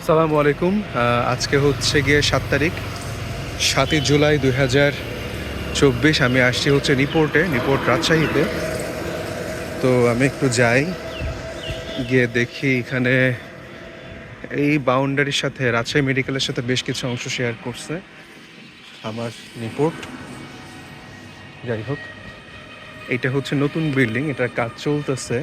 আসসালামু আলাইকুম। আজকে হচ্ছে গিয়ে 7 তারিখ, 7ই জুলাই 2024। আমি আসছি হচ্ছে নিপোর্ট রাজশাহীতে। তো আমি একটু যাই, গিয়ে দেখি এখানে এই বাউন্ডারির সাথে রাজশাহী মেডিকেলের সাথে বেশ কিছু অংশ শেয়ার করছে আমার নিপোর্ট। যাই হোক, এটা হচ্ছে নতুন বিল্ডিং, এটার কাজ চলতেছে।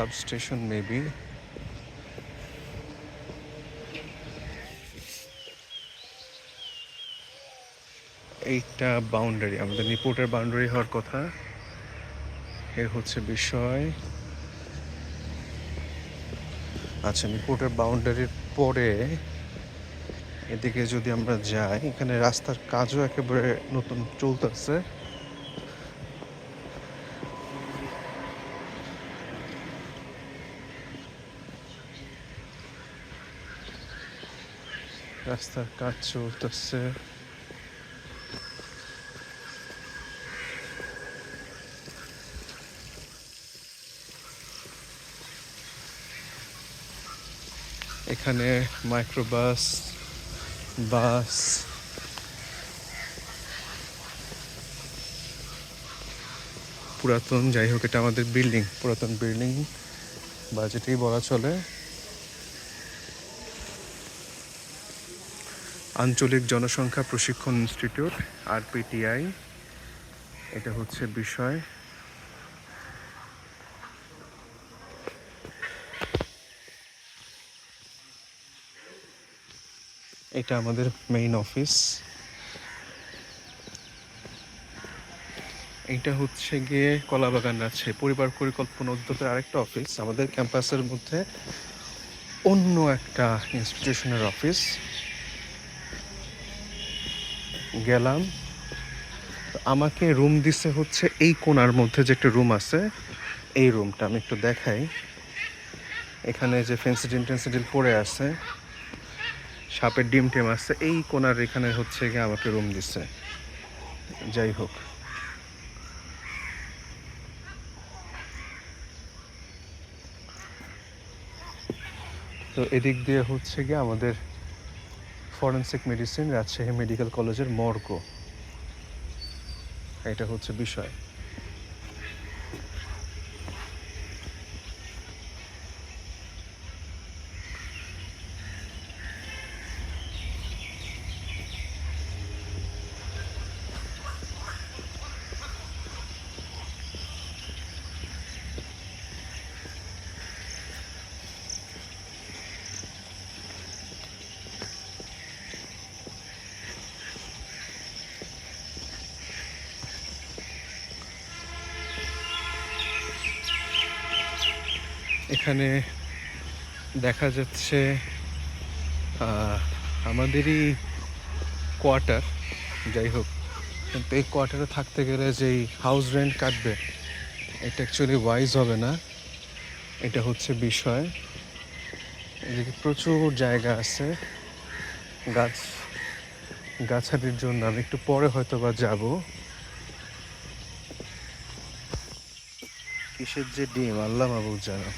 Substation maybe. এইটা বাউন্ডারি, আমাদের নিপোর্টের বাউন্ডারি হওয়ার কথা। এ হচ্ছে বিষয়। আচ্ছা, নিপোর্টের বাউন্ডারির পরে এদিকে যদি আমরা যাই, এখানে রাস্তার কাজও একেবারে নতুন চলতেছে। রাস্তার কাজ চলতেছে। এখানে মাইক্রোবাস, বাস, পুরাতন, যাই হোক এটা আমাদের বিল্ডিং, পুরাতন বিল্ডিং বা যেটাই বলা চলে। আঞ্চলিক জনসংখ্যা প্রশিক্ষণ ইনস্টিটিউট, আরপিটিআই, এটা হচ্ছে বিষয়। এটা আমাদের মেইন অফিস। এইটা হচ্ছে গিয়ে কলাবাগান রাজশাহী পরিবার পরিকল্পনা অধিদপ্তরের আরেকটা অফিস। আমাদের ক্যাম্পাসের মধ্যে অন্য একটা ইনস্টিটিউশনের অফিস। গেলাম, আমাকে রুম দিছে হচ্ছে এই কোণার মধ্যে যে একটা রুম আছে, এই রুমটা আমি একটু দেখাই। এখানে যে ফেন্সিডিল টেন্সিডিল পড়ে আছে, সাপের ডিম টিম আছে, এই কোণার এখানে হচ্ছে গিয়ে আমাকে রুম দিছে। যাই হোক, তো এদিক দিয়ে হচ্ছে গিয়ে আমাদের ফরেন্সিক মেডিসিন রাজশাহী মেডিকেল কলেজের মর্গ, এটা হচ্ছে বিষয়। এখানে দেখা যাচ্ছে আমাদেরই কোয়ার্টার। যাই হোক, কিন্তু এই কোয়ার্টারে থাকতে গেলে যেই হাউস রেন্ট কাটবে, এটা অ্যাকচুয়ালি ওয়াইজ হবে না, এটা হচ্ছে বিষয়। এদিকে প্রচুর জায়গা আছে গাছালির জন্য। আমি একটু পরে হয়তো বা যাবো। কিসের যে ডিম আল্লাহ মাবুদ জানে।